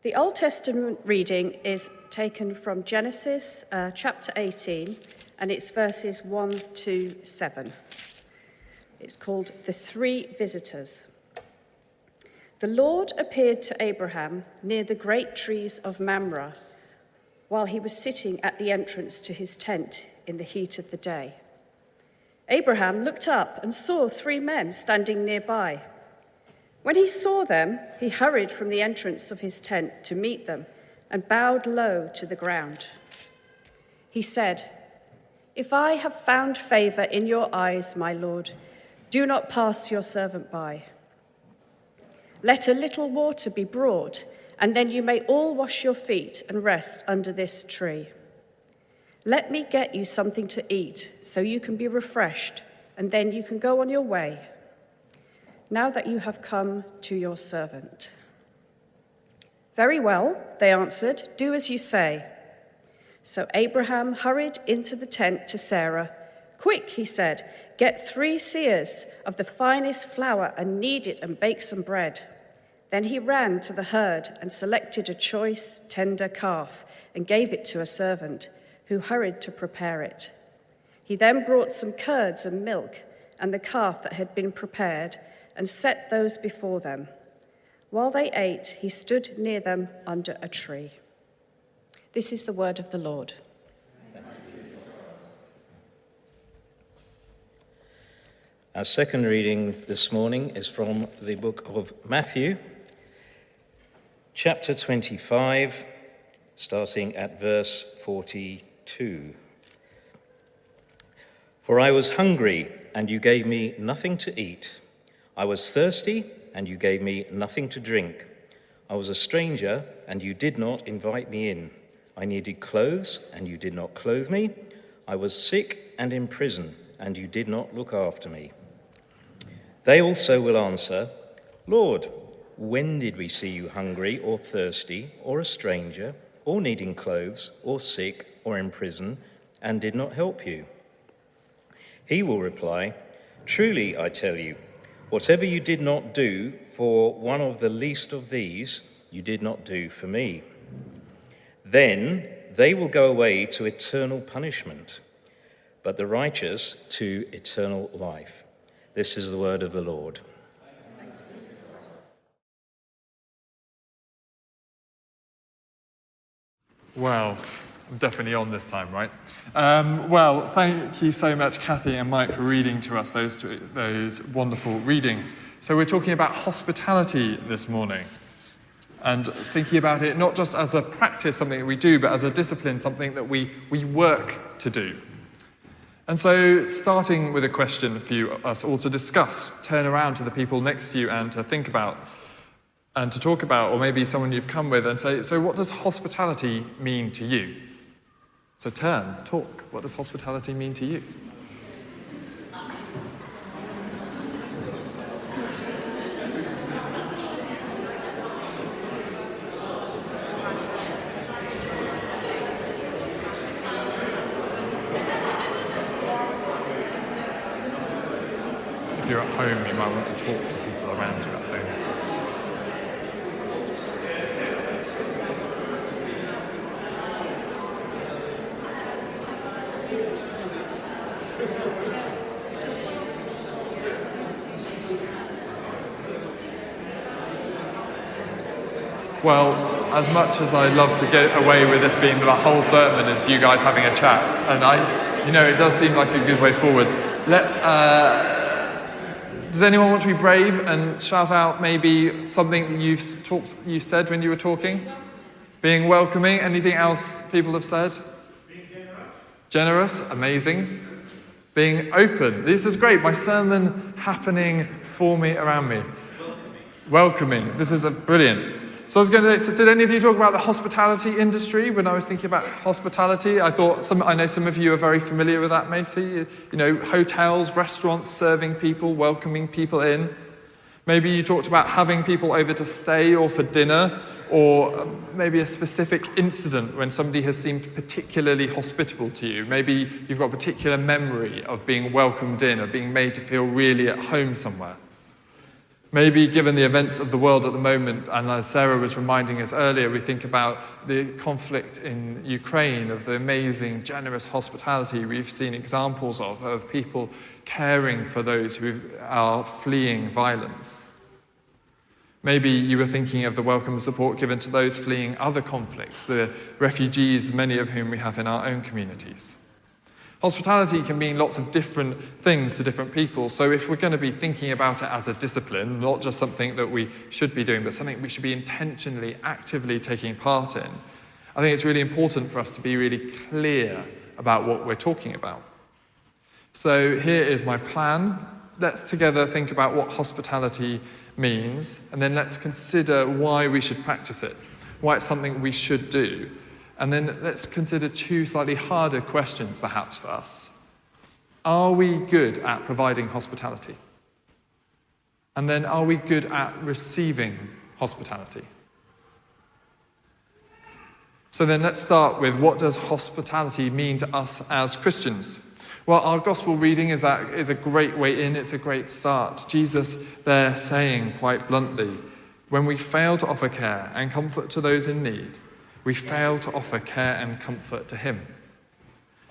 The Old Testament reading is taken from Genesis chapter 18, and it's verses 1 to 7. It's called The Three Visitors. The Lord appeared to Abraham near the great trees of Mamre while he was sitting at the entrance to his tent in the heat of the day. Abraham looked up and saw 3 men standing nearby. When he saw them, he hurried from the entrance of his tent to meet them and bowed low to the ground. He said, "If I have found favor in your eyes, my Lord, do not pass your servant by. Let a little water be brought, and then you may all wash your feet and rest under this tree. Let me get you something to eat so you can be refreshed, and then you can go on your way. Now that you have come to your servant." "Very well," they answered, "do as you say." So Abraham hurried into the tent to Sarah. "Quick," he said, "get 3 seahs of the finest flour and knead it and bake some bread." Then he ran to the herd and selected a choice, tender calf and gave it to a servant, who hurried to prepare it. He then brought some curds and milk and the calf that had been prepared and set those before them. While they ate, he stood near them under a tree. This is the word of the Lord. Our second reading this morning is from the book of Matthew, chapter 25, starting at verse 42. "For I was hungry, and you gave me nothing to eat. I was thirsty, and you gave me nothing to drink. I was a stranger, and you did not invite me in. I needed clothes, and you did not clothe me. I was sick and in prison, and you did not look after me." They also will answer, "Lord, when did we see you hungry or thirsty or a stranger or needing clothes or sick or in prison and did not help you?" He will reply, "Truly, I tell you, whatever you did not do for one of the least of these, you did not do for me." Then they will go away to eternal punishment, but the righteous to eternal life. This is the word of the Lord. Thanks be to God. Well, I'm definitely on this time, right? Well, thank you so much, Kathy and Mike, for reading to us those wonderful readings. So we're talking about hospitality this morning, and thinking about it not just as a practice, something that we do, but as a discipline, something that we work to do. And so, starting with a question for us all to discuss, turn around to the people next to you and to think about, and to talk about, or maybe someone you've come with, and say, so what does hospitality mean to you? So talk. What does hospitality mean to you? If you're at home, you might want to talk to people around you at home. Well, as much as I love to get away with this being the whole sermon as you guys having a chat, and it does seem like a good way forwards. Does anyone want to be brave and shout out maybe something that you said when you were talking? Being welcoming. Anything else people have said? Being generous. Generous, amazing. Being open. This is great. My sermon happening for me, around me. Welcoming. This is brilliant. So I was going to say, did any of you talk about the hospitality industry? When I was thinking about hospitality, I know some of you are very familiar with that, Macy. Hotels, restaurants, serving people, welcoming people in. Maybe you talked about having people over to stay or for dinner, or maybe a specific incident when somebody has seemed particularly hospitable to you. Maybe you've got a particular memory of being welcomed in, of being made to feel really at home somewhere. Maybe given the events of the world at the moment, and as Sarah was reminding us earlier, we think about the conflict in Ukraine, of the amazing, generous hospitality we've seen examples of people caring for those who are fleeing violence. Maybe you were thinking of the welcome and support given to those fleeing other conflicts, the refugees, many of whom we have in our own communities. Hospitality can mean lots of different things to different people, so if we're going to be thinking about it as a discipline, not just something that we should be doing, but something we should be intentionally, actively taking part in, I think it's really important for us to be really clear about what we're talking about. So here is my plan. Let's together think about what hospitality means, and then let's consider why we should practice it, why it's something we should do. And then let's consider two slightly harder questions, perhaps, for us. Are we good at providing hospitality? And then are we good at receiving hospitality? So then let's start with, what does hospitality mean to us as Christians? Well, our gospel reading is a great way in, it's a great start. Jesus there saying quite bluntly, when we fail to offer care and comfort to those in need, we fail to offer care and comfort to him.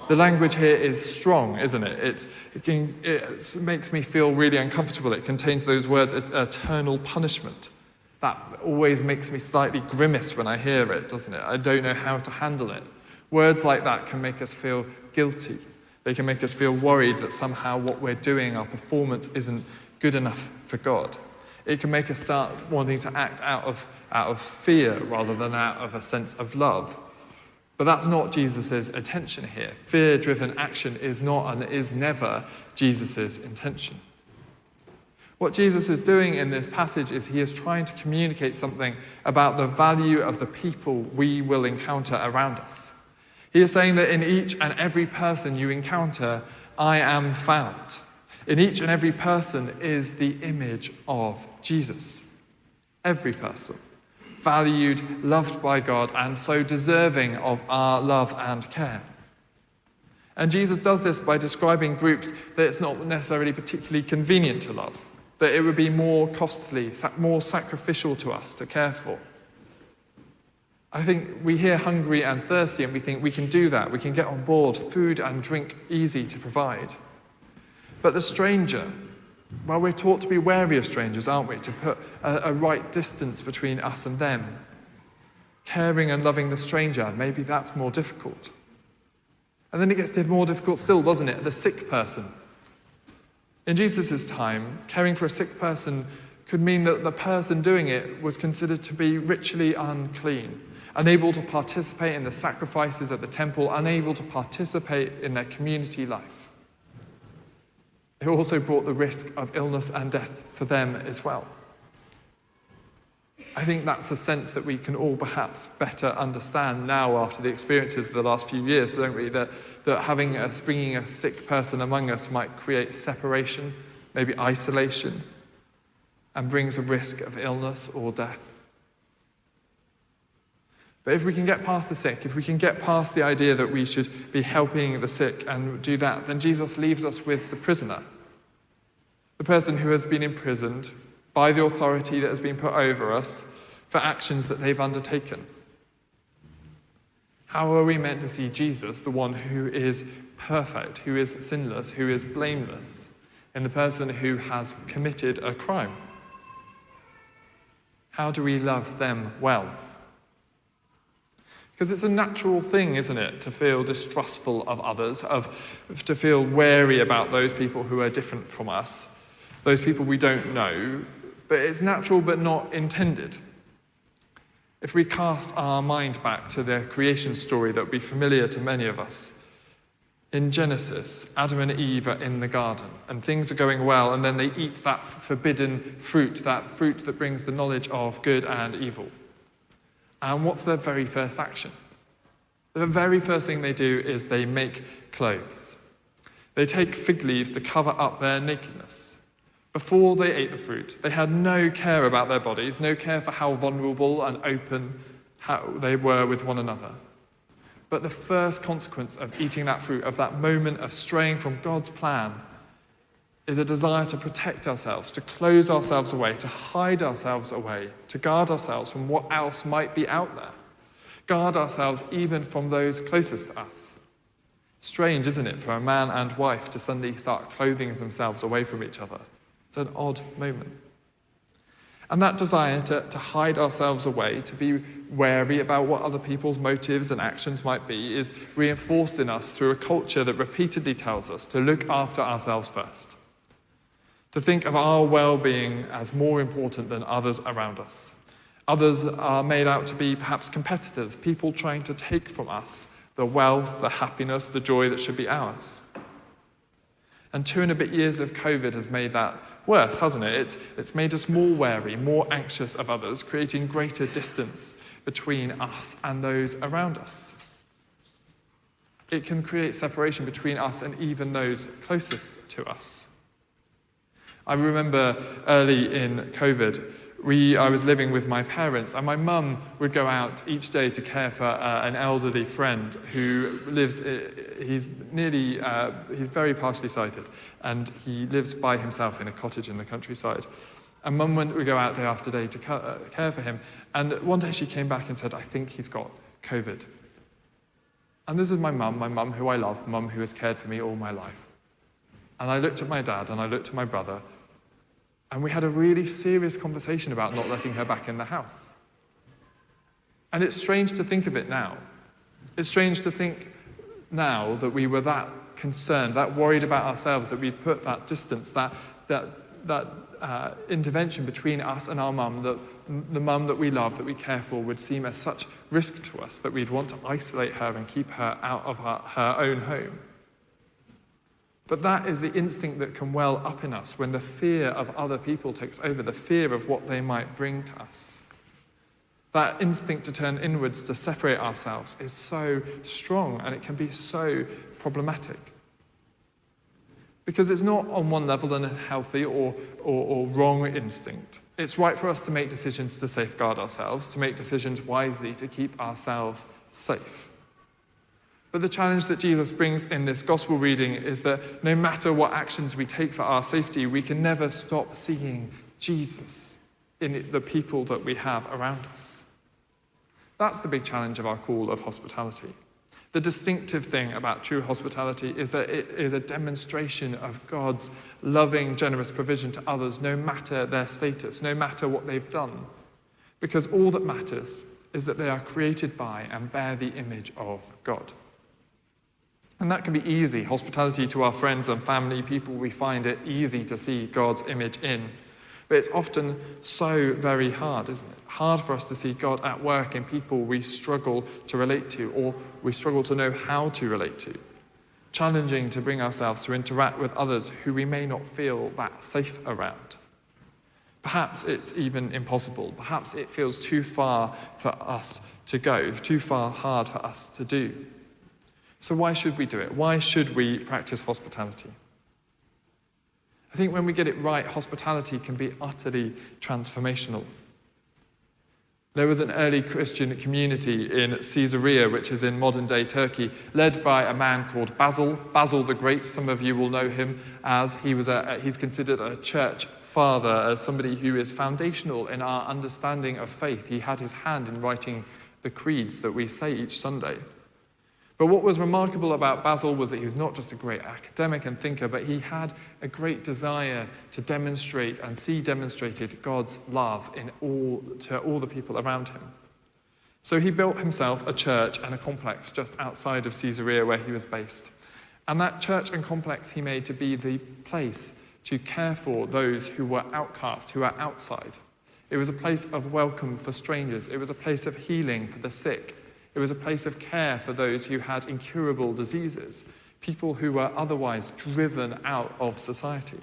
The language here is strong, isn't it? It makes me feel really uncomfortable. It contains those words, eternal punishment. That always makes me slightly grimace when I hear it, doesn't it? I don't know how to handle it. Words like that can make us feel guilty. They can make us feel worried that somehow what we're doing, our performance, isn't good enough for God. It can make us start wanting to act out of fear rather than out of a sense of love. But that's not Jesus' intention here. Fear-driven action is not and is never Jesus' intention. What Jesus is doing in this passage is he is trying to communicate something about the value of the people we will encounter around us. He is saying that in each and every person you encounter, I am found. In each and every person is the image of Jesus. Every person. Valued, loved by God, and so deserving of our love and care. And Jesus does this by describing groups that it's not necessarily particularly convenient to love, that it would be more costly, more sacrificial to us to care for. I think we hear hungry and thirsty and we think we can do that, we can get on board, food and drink easy to provide. But the stranger, well, we're taught to be wary of strangers, aren't we? To put a right distance between us and them. Caring and loving the stranger, maybe that's more difficult. And then it gets more difficult still, doesn't it? The sick person. In Jesus' time, caring for a sick person could mean that the person doing it was considered to be ritually unclean, unable to participate in the sacrifices at the temple, unable to participate in their community life. It also brought the risk of illness and death for them as well. I think that's a sense that we can all perhaps better understand now after the experiences of the last few years, don't we? That bringing a sick person among us might create separation, maybe isolation, and brings a risk of illness or death. But if we can get past the sick, if we can get past the idea that we should be helping the sick and do that, then Jesus leaves us with the prisoner. The person who has been imprisoned by the authority that has been put over us for actions that they've undertaken. How are we meant to see Jesus, the one who is perfect, who is sinless, who is blameless, in the person who has committed a crime? How do we love them well? Because it's a natural thing, isn't it, to feel distrustful of others, to feel wary about those people who are different from us, those people we don't know, but it's natural but not intended. If we cast our mind back to the creation story that would be familiar to many of us, in Genesis, Adam and Eve are in the garden, and things are going well, and then they eat that forbidden fruit that brings the knowledge of good and evil. And what's their very first action? The very first thing they do is they make clothes. They take fig leaves to cover up their nakedness. Before they ate the fruit, they had no care about their bodies, no care for how vulnerable and open how they were with one another. But the first consequence of eating that fruit, of that moment of straying from God's plan, is a desire to protect ourselves, to close ourselves away, to hide ourselves away, to guard ourselves from what else might be out there. Guard ourselves even from those closest to us. Strange, isn't it, for a man and wife to suddenly start clothing themselves away from each other? It's an odd moment. And that desire to hide ourselves away, to be wary about what other people's motives and actions might be, is reinforced in us through a culture that repeatedly tells us to look after ourselves first, to think of our well-being as more important than others around us. Others are made out to be perhaps competitors, people trying to take from us the wealth, the happiness, the joy that should be ours. And 2 and a bit years of COVID has made that worse, hasn't it? It's made us more wary, more anxious of others, creating greater distance between us and those around us. It can create separation between us and even those closest to us. I remember early in COVID, I was living with my parents, and my mum would go out each day to care for an elderly friend who lives, he's very partially sighted, and he lives by himself in a cottage in the countryside. And Mum would go out day after day to care for him, and one day she came back and said, "I think he's got COVID." And this is my mum who I love, mum who has cared for me all my life. And I looked at my dad and I looked at my brother, and we had a really serious conversation about not letting her back in the house. And it's strange to think of it now. It's strange to think now that we were that concerned, that worried about ourselves, that we'd put that distance, that intervention between us and our mum, that the mum that we love, that we care for, would seem as such risk to us that we'd want to isolate her and keep her out of her own home. But that is the instinct that can well up in us when the fear of other people takes over, the fear of what they might bring to us. That instinct to turn inwards, to separate ourselves, is so strong, and it can be so problematic. Because it's not on one level an unhealthy or wrong instinct. It's right for us to make decisions to safeguard ourselves, to make decisions wisely to keep ourselves safe. But the challenge that Jesus brings in this gospel reading is that no matter what actions we take for our safety, we can never stop seeing Jesus in the people that we have around us. That's the big challenge of our call of hospitality. The distinctive thing about true hospitality is that it is a demonstration of God's loving, generous provision to others, no matter their status, no matter what they've done. Because all that matters is that they are created by and bear the image of God. And that can be easy. Hospitality to our friends and family, people we find it easy to see God's image in. But it's often so very hard, isn't it? Hard for us to see God at work in people we struggle to relate to, or we struggle to know how to relate to. Challenging to bring ourselves to interact with others who we may not feel that safe around. Perhaps it's even impossible. Perhaps it feels too far for us to go, too far hard for us to do. So why should we do it? Why should we practice hospitality? I think when we get it right, hospitality can be utterly transformational. There was an early Christian community in Caesarea, which is in modern-day Turkey, led by a man called Basil the Great. Some of you will know him as he's considered a church father, as somebody who is foundational in our understanding of faith. He had his hand in writing the creeds that we say each Sunday. But what was remarkable about Basil was that he was not just a great academic and thinker, but he had a great desire to demonstrate and see demonstrated God's love to all the people around him. So he built himself a church and a complex just outside of Caesarea where he was based. And that church and complex he made to be the place to care for those who were outcast, who are outside. It was a place of welcome for strangers. It was a place of healing for the sick. It was a place of care for those who had incurable diseases, people who were otherwise driven out of society.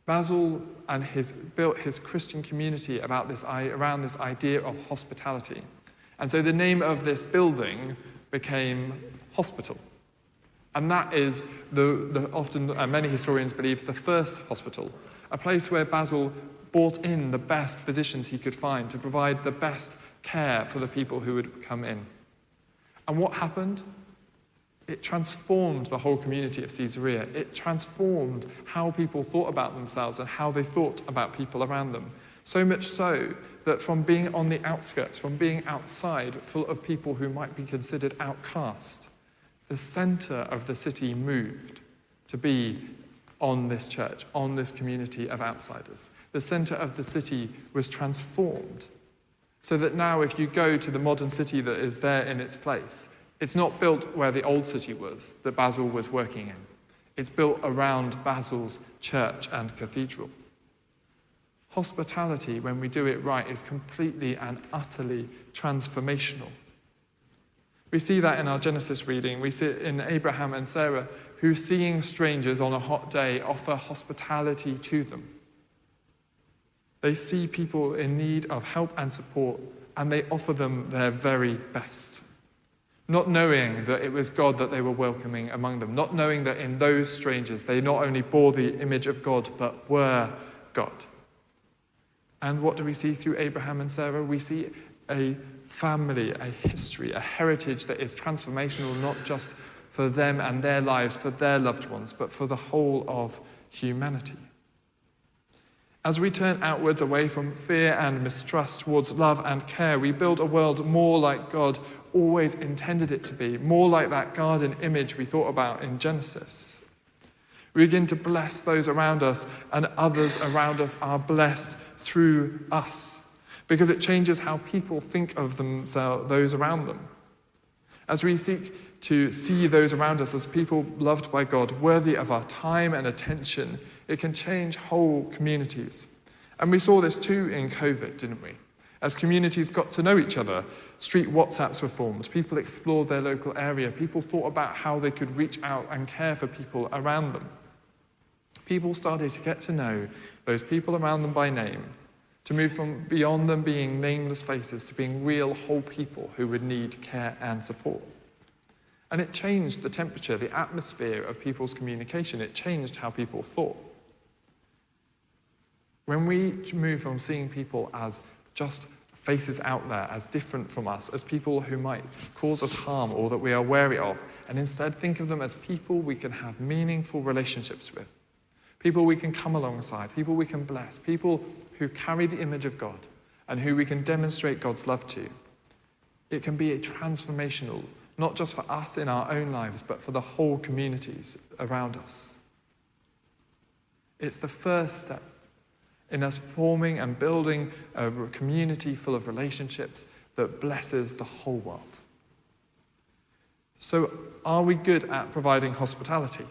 Basil built his Christian community around this idea of hospitality. And so the name of this building became Hospital. And that is often many historians believe, the first hospital, a place where Basil brought in the best physicians he could find to provide the best care for the people who would come in. And what happened? It transformed the whole community of Caesarea. It transformed how people thought about themselves and how they thought about people around them. So much so that from being on the outskirts, from being outside, full of people who might be considered outcast, the centre of the city moved to be on this church, on this community of outsiders. The centre of the city was transformed, so that now if you go to the modern city that is there in its place, it's not built where the old city was, that Basil was working in. It's built around Basil's church and cathedral. Hospitality, when we do it right, is completely and utterly transformational. We see that in our Genesis reading. We see it in Abraham and Sarah, who, seeing strangers on a hot day, offer hospitality to them. They see people in need of help and support, and they offer them their very best. Not knowing that it was God that they were welcoming among them, not knowing that in those strangers they not only bore the image of God, but were God. And what do we see through Abraham and Sarah? We see a family, a history, a heritage that is transformational, not just for them and their lives, for their loved ones, but for the whole of humanity. As we turn outwards away from fear and mistrust towards love and care, we build a world more like God always intended it to be, more like that garden image we thought about in Genesis. We begin to bless those around us, and others around us are blessed through us, because it changes how people think of themselves, those around them. As we seek to see those around us as people loved by God, worthy of our time and attention, it can change whole communities. And we saw this too in COVID, didn't we? As communities got to know each other, street WhatsApps were formed, people explored their local area, people thought about how they could reach out and care for people around them. People started to get to know those people around them by name, to move from beyond them being nameless faces to being real whole people who would need care and support. And it changed the temperature, the atmosphere of people's communication. It changed how people thought. When we move from seeing people as just faces out there, as different from us, as people who might cause us harm or that we are wary of, and instead think of them as people we can have meaningful relationships with, people we can come alongside, people we can bless, people who carry the image of God and who we can demonstrate God's love to, it can be a transformational, not just for us in our own lives, but for the whole communities around us. It's the first step in us forming and building a community full of relationships that blesses the whole world. So, are we good at providing hospitality?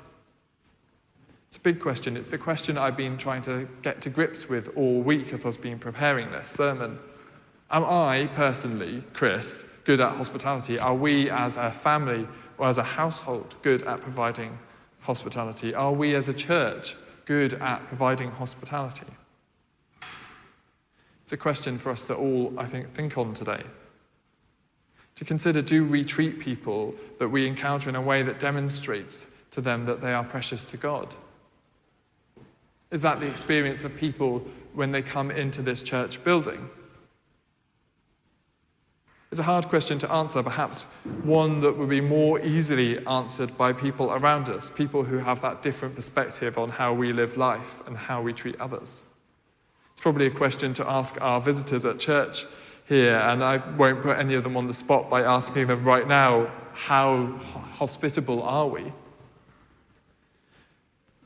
It's a big question. It's the question I've been trying to get to grips with all week as I've been preparing this sermon. Am I, personally, Chris, good at hospitality? Are we as a family or as a household good at providing hospitality? Are we as a church good at providing hospitality? It's a question for us to all, I think on today. To consider, do we treat people that we encounter in a way that demonstrates to them that they are precious to God? Is that the experience of people when they come into this church building? It's a hard question to answer, perhaps one that would be more easily answered by people around us, people who have that different perspective on how we live life and how we treat others. It's probably a question to ask our visitors at church here, and I won't put any of them on the spot by asking them right now, how hospitable are we?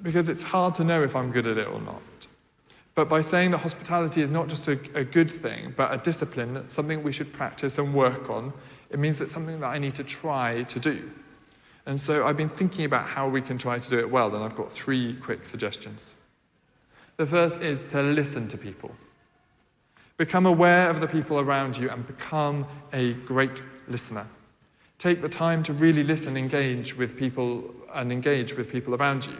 Because it's hard to know if I'm good at it or not. But by saying that hospitality is not just a good thing, but a discipline, something we should practice and work on, it means it's something that I need to try to do. And so I've been thinking about how we can try to do it well, and I've got 3 quick suggestions. The first is to listen to people. Become aware of the people around you and become a great listener. Take the time to really listen, engage with people around you.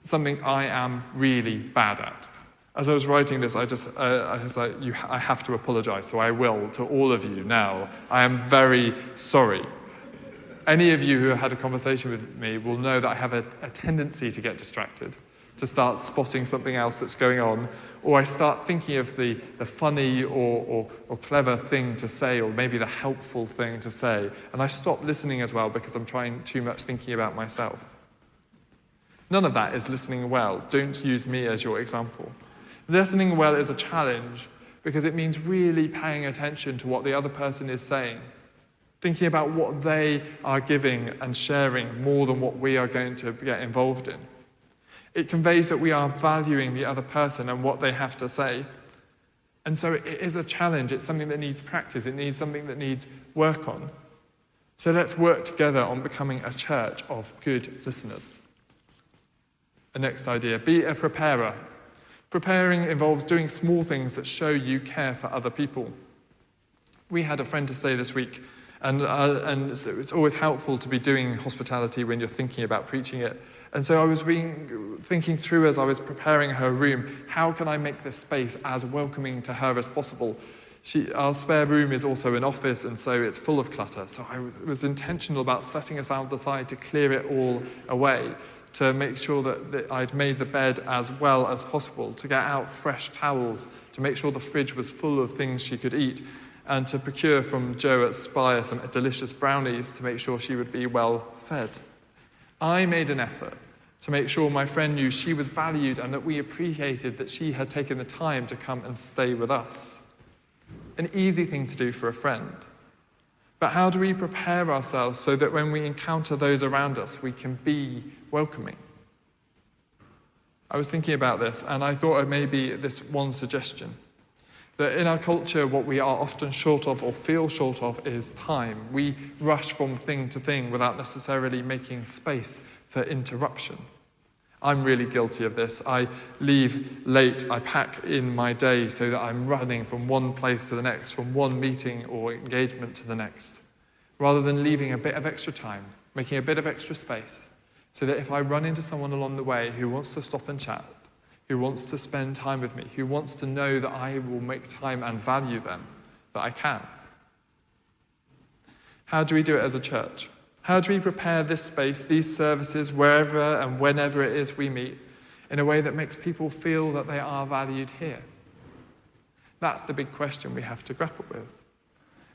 Something I am really bad at. As I was writing this, I was like, I have to apologize, so I will to all of you now. I am very sorry. Any of you who had a conversation with me will know that I have a tendency to get distracted. to start spotting something else that's going on, or I start thinking of the funny or clever thing to say, or maybe the helpful thing to say, and I stop listening as well because I'm trying too much thinking about myself. None of that is listening well. Don't use me as your example. Listening well is a challenge because it means really paying attention to what the other person is saying, thinking about what they are giving and sharing more than what we are going to get involved in. It conveys that we are valuing the other person and what they have to say. And so it is a challenge. It's something that needs practice. It needs something that needs work on. So let's work together on becoming a church of good listeners. The next idea, be a preparer. Preparing involves doing small things that show you care for other people. We had a friend to say this week, and so it's always helpful to be doing hospitality when you're thinking about preaching it. And so I was thinking through as I was preparing her room, how can I make this space as welcoming to her as possible? Our spare room is also an office, and so it's full of clutter. So I was intentional about setting aside the side to clear it all away, to make sure that I'd made the bed as well as possible, to get out fresh towels, to make sure the fridge was full of things she could eat, and to procure from Jo at Spire some delicious brownies to make sure she would be well fed. I made an effort to make sure my friend knew she was valued and that we appreciated that she had taken the time to come and stay with us. An easy thing to do for a friend. But how do we prepare ourselves so that when we encounter those around us, we can be welcoming? I was thinking about this, and I thought of maybe this one suggestion. That in our culture, what we are often short of or feel short of is time. We rush from thing to thing without necessarily making space for interruption. I'm really guilty of this. I leave late, I pack in my day so that I'm running from one place to the next, from one meeting or engagement to the next, rather than leaving a bit of extra time, making a bit of extra space, so that if I run into someone along the way who wants to stop and chat, who wants to spend time with me, who wants to know that I will make time and value them, that I can. How do we do it as a church? How do we prepare this space, these services, wherever and whenever it is we meet, in a way that makes people feel that they are valued here? That's the big question we have to grapple with.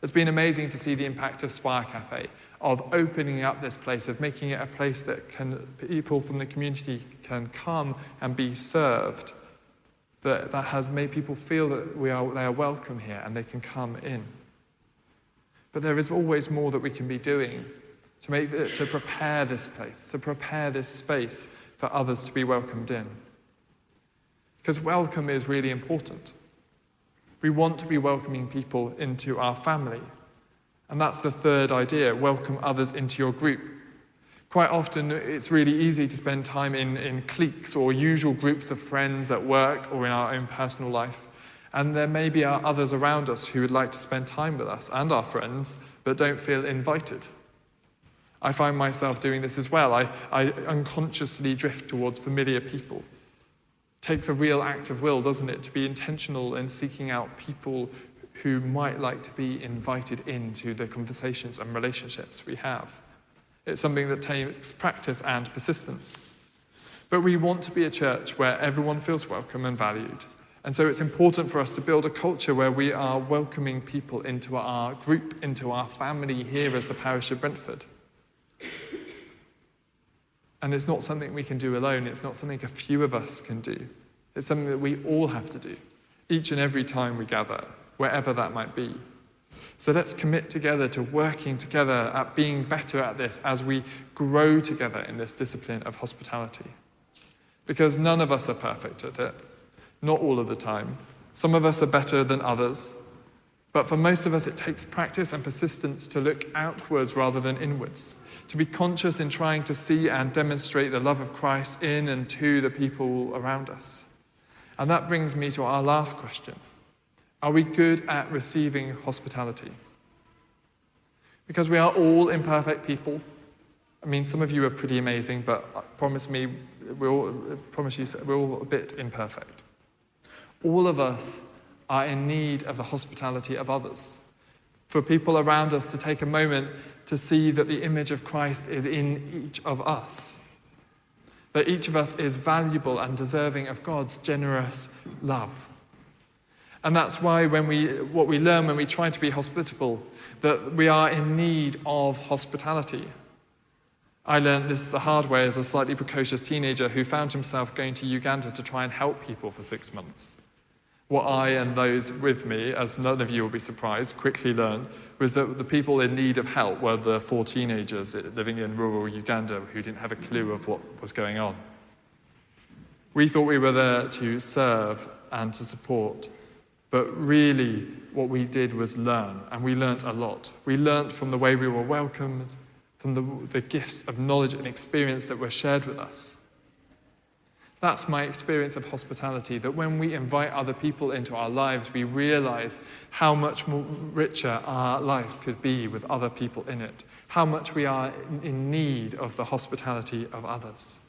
It's been amazing to see the impact of Spire Cafe, of opening up this place, of making it a place that people from the community can come and be served, that has made people feel that they are welcome here and they can come in. But there is always more that we can be doing to prepare this place, to prepare this space for others to be welcomed in. Because welcome is really important. We want to be welcoming people into our family. And that's the third idea, welcome others into your group. Quite often, it's really easy to spend time in cliques or usual groups of friends at work or in our own personal life. And there may be others around us who would like to spend time with us and our friends, but don't feel invited. I find myself doing this as well. I unconsciously drift towards familiar people. It takes a real act of will, doesn't it, to be intentional in seeking out people who might like to be invited into the conversations and relationships we have. It's something that takes practice and persistence. But we want to be a church where everyone feels welcome and valued. And so it's important for us to build a culture where we are welcoming people into our group, into our family here as the Parish of Brentford. And it's not something we can do alone. It's not something a few of us can do. It's something that we all have to do, each and every time we gather, wherever that might be. So let's commit together to working together at being better at this as we grow together in this discipline of hospitality. Because none of us are perfect at it, not all of the time. Some of us are better than others. But for most of us, it takes practice and persistence to look outwards rather than inwards, to be conscious in trying to see and demonstrate the love of Christ in and to the people around us. And that brings me to our last question. Are we good at receiving hospitality? Because we are all imperfect people. I mean, some of you are pretty amazing, but promise you we're all a bit imperfect. All of us are in need of the hospitality of others. For people around us to take a moment to see that the image of Christ is in each of us. that each of us is valuable and deserving of God's generous love. And that's why what we learn when we try to be hospitable, that we are in need of hospitality. I learned this the hard way as a slightly precocious teenager who found himself going to Uganda to try and help people for 6 months. What I and those with me, as none of you will be surprised, quickly learned was that the people in need of help were the 4 teenagers living in rural Uganda who didn't have a clue of what was going on. We thought we were there to serve and to support, but really what we did was learn, and we learnt a lot. We learnt from the way we were welcomed, from the gifts of knowledge and experience that were shared with us. That's my experience of hospitality, that when we invite other people into our lives, we realize how much more richer our lives could be with other people in it, how much we are in need of the hospitality of others.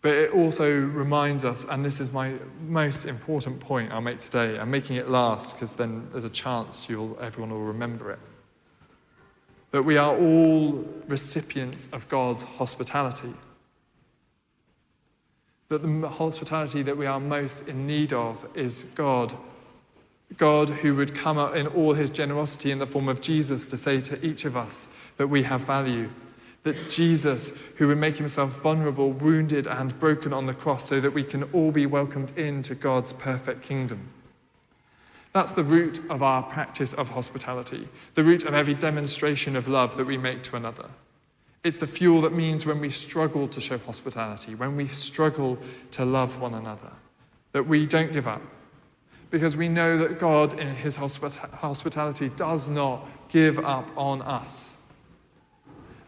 But it also reminds us, and this is my most important point I'll make today, I'm making it last because then there's a chance everyone will remember it, that we are all recipients of God's hospitality. That the hospitality that we are most in need of is God. God who would come up in all his generosity in the form of Jesus to say to each of us that we have value. That Jesus, who would make himself vulnerable, wounded and broken on the cross so that we can all be welcomed into God's perfect kingdom. That's the root of our practice of hospitality, the root of every demonstration of love that we make to another. It's the fuel that means when we struggle to show hospitality, when we struggle to love one another, that we don't give up. Because we know that God in his hospitality does not give up on us.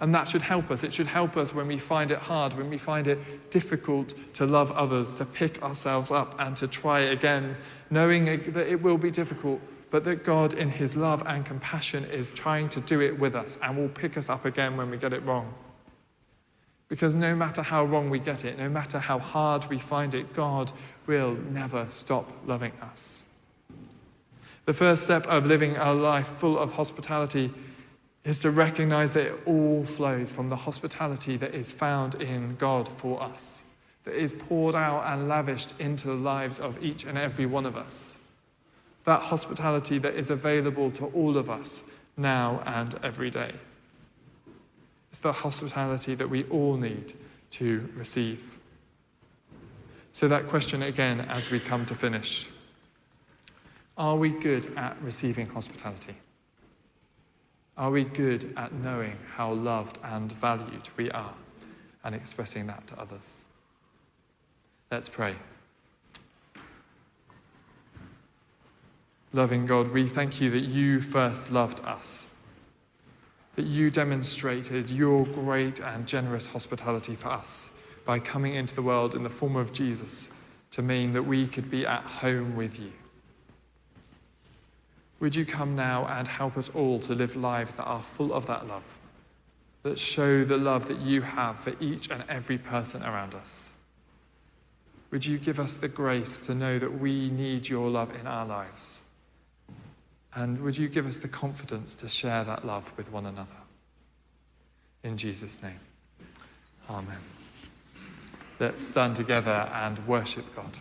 And that should help us. It should help us when we find it hard, when we find it difficult to love others, to pick ourselves up and to try again, knowing that it will be difficult, but that God in his love and compassion is trying to do it with us and will pick us up again when we get it wrong. Because no matter how wrong we get it, no matter how hard we find it, God will never stop loving us. The first step of living a life full of hospitality is to recognize that it all flows from the hospitality that is found in God for us, that is poured out and lavished into the lives of each and every one of us. That hospitality that is available to all of us now and every day. It's the hospitality that we all need to receive. So that question again as we come to finish. Are we good at receiving hospitality? Are we good at knowing how loved and valued we are and expressing that to others? Let's pray. Loving God, we thank you that you first loved us, that you demonstrated your great and generous hospitality for us by coming into the world in the form of Jesus to mean that we could be at home with you. Would you come now and help us all to live lives that are full of that love, that show the love that you have for each and every person around us? Would you give us the grace to know that we need your love in our lives? And would you give us the confidence to share that love with one another? In Jesus' name, amen. Let's stand together and worship God.